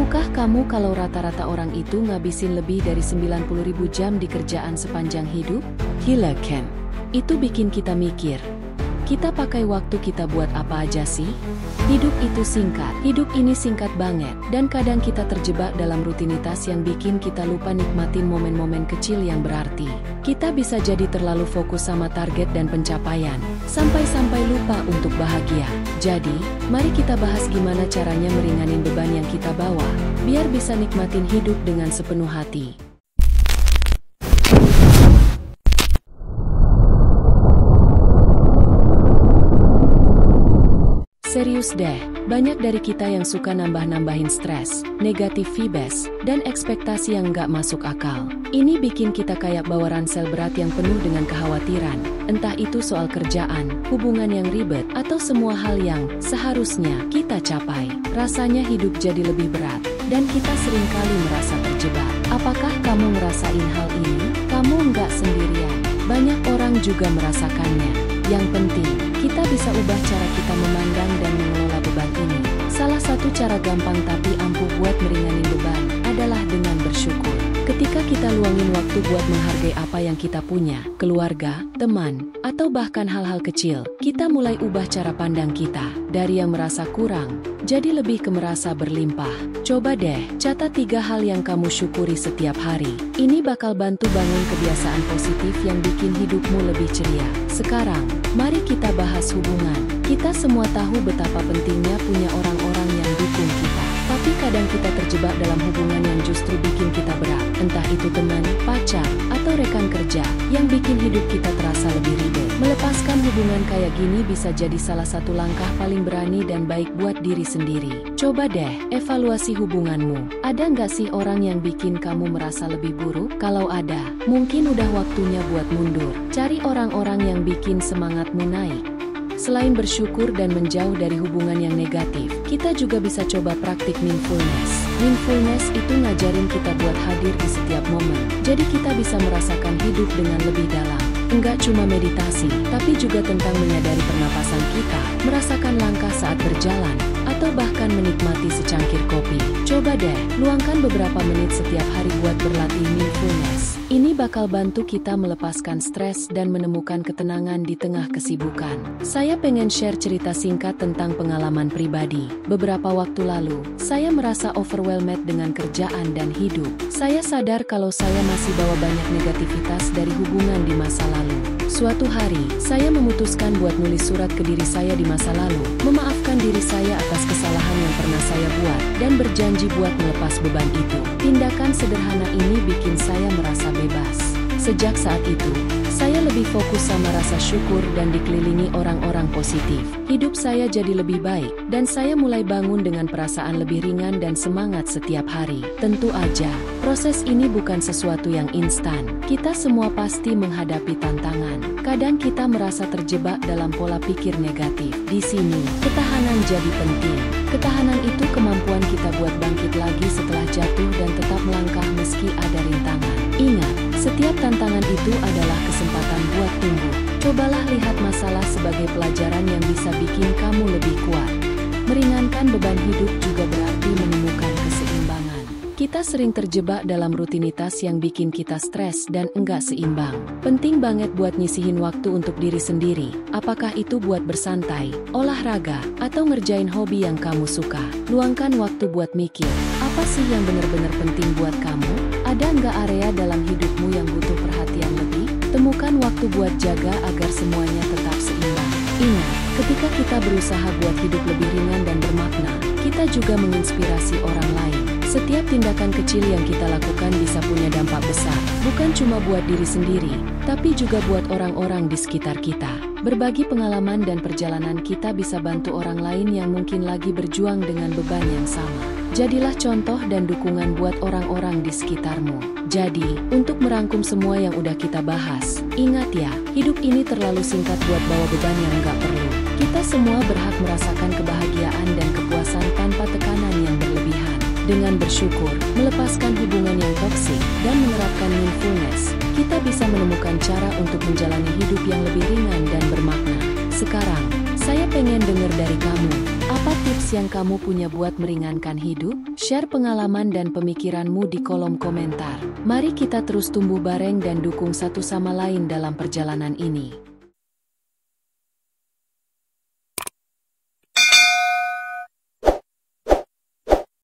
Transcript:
Tahukah kamu kalau rata-rata orang itu ngabisin lebih dari 90.000 jam di kerjaan sepanjang hidup? Gila kan? Itu bikin kita mikir. Kita pakai waktu kita buat apa aja sih? Hidup itu singkat. Hidup ini singkat banget. Dan kadang kita terjebak dalam rutinitas yang bikin kita lupa nikmatin momen-momen kecil yang berarti. Kita bisa jadi terlalu fokus sama target dan pencapaian, sampai-sampai lupa untuk bahagia. Jadi, mari kita bahas gimana caranya meringanin beban yang kita bawa, biar bisa nikmatin hidup dengan sepenuh hati. Serius deh, banyak dari kita yang suka nambah-nambahin stres, negatif vibes, dan ekspektasi yang nggak masuk akal. Ini bikin kita kayak bawa ransel berat yang penuh dengan kekhawatiran, entah itu soal kerjaan, hubungan yang ribet, atau semua hal yang seharusnya kita capai. Rasanya hidup jadi lebih berat, dan kita seringkali merasa terjebak. Apakah kamu ngerasain hal ini? Kamu nggak sendirian, banyak orang juga merasakannya. Yang penting, kita bisa ubah cara kita memandang dan mengelola beban ini. Salah satu cara gampang tapi ampuh buat meringanin beban adalah dengan bersyukur. Ketika kita luangin waktu buat menghargai apa yang kita punya, keluarga, teman, atau bahkan hal-hal kecil, kita mulai ubah cara pandang kita. Dari yang merasa kurang, jadi lebih ke merasa berlimpah. Coba deh, catat 3 hal yang kamu syukuri setiap hari. Ini bakal bantu bangun kebiasaan positif yang bikin hidupmu lebih ceria. Sekarang, mari kita bahas hubungan. Kita semua tahu betapa pentingnya punya orang-orang yang dukung kita. Tapi kadang kita terjebak dalam hubungan yang justru bikin kita berat. Entah itu teman, pacar, atau rekan kerja, yang bikin hidup kita terasa lebih ribet. Melepaskan hubungan kayak gini bisa jadi salah satu langkah paling berani dan baik buat diri sendiri. Coba deh, evaluasi hubunganmu. Ada nggak sih orang yang bikin kamu merasa lebih buruk? Kalau ada, mungkin udah waktunya buat mundur. Cari orang-orang yang bikin semangatmu naik. Selain bersyukur dan menjauh dari hubungan yang negatif, kita juga bisa coba praktik mindfulness. Mindfulness itu ngajarin kita buat hadir di setiap momen. Jadi kita bisa merasakan hidup dengan lebih dalam. Enggak cuma meditasi, tapi juga tentang menyadari pernapasan kita, merasakan langkah saat berjalan, atau bahkan menikmati secangkir kopi. Coba deh, luangkan beberapa menit setiap hari buat berlatih mindfulness. Ini bakal bantu kita melepaskan stres dan menemukan ketenangan di tengah kesibukan. Saya pengen share cerita singkat tentang pengalaman pribadi. Beberapa waktu lalu, saya merasa overwhelmed dengan kerjaan dan hidup. Saya sadar kalau saya masih bawa banyak negativitas dari hubungan di masa lalu. Suatu hari, saya memutuskan buat nulis surat ke diri saya di masa lalu, memaafkan diri saya atas kesalahan yang pernah saya buat, dan berjanji buat melepas beban itu. Tindakan sederhana ini bikin saya merasa bebas. Sejak saat itu, saya lebih fokus sama rasa syukur dan dikelilingi orang-orang positif. Hidup saya jadi lebih baik, dan saya mulai bangun dengan perasaan lebih ringan dan semangat setiap hari. Tentu aja, proses ini bukan sesuatu yang instan. Kita semua pasti menghadapi tantangan. Kadang kita merasa terjebak dalam pola pikir negatif. Di sini, ketahanan jadi penting. Ketahanan itu kemampuan kita buat bangkit lagi setelah jatuh dan tetap melangkah meski ada rintangan. Ingat, setiap tantangan itu adalah kesempatan buat tumbuh. Cobalah lihat masalah sebagai pelajaran yang bisa bikin kamu lebih kuat. Meringankan beban hidup juga berarti menemukan keseimbangan. Kita sering terjebak dalam rutinitas yang bikin kita stres dan enggak seimbang. Penting banget buat nyisihin waktu untuk diri sendiri. Apakah itu buat bersantai, olahraga, atau ngerjain hobi yang kamu suka. Luangkan waktu buat mikir, apa sih yang benar-benar penting buat kamu? Ada nggak area dalam hidupmu yang butuh perhatian lebih? Temukan waktu buat jaga agar semuanya tetap seimbang. Ingat, ketika kita berusaha buat hidup lebih ringan dan bermakna, kita juga menginspirasi orang lain. Setiap tindakan kecil yang kita lakukan bisa punya dampak besar, bukan cuma buat diri sendiri, tapi juga buat orang-orang di sekitar kita. Berbagi pengalaman dan perjalanan kita bisa bantu orang lain yang mungkin lagi berjuang dengan beban yang sama. Jadilah contoh dan dukungan buat orang-orang di sekitarmu. Jadi, untuk merangkum semua yang udah kita bahas, ingat ya, hidup ini terlalu singkat buat bawa beban yang nggak perlu. Kita semua berhak merasakan kebahagiaan dan kepuasan tanpa tekanan yang berlebihan. Dengan bersyukur, melepaskan hubungan yang toksik, dan menerapkan mindfulness, kita bisa menemukan cara untuk menjalani hidup yang lebih ringan dan bermakna. Sekarang, Saya pengen dengar dari kamu. Apa tips yang kamu punya buat meringankan hidup? Share pengalaman dan pemikiranmu di kolom komentar. Mari kita terus tumbuh bareng dan dukung satu sama lain dalam perjalanan ini.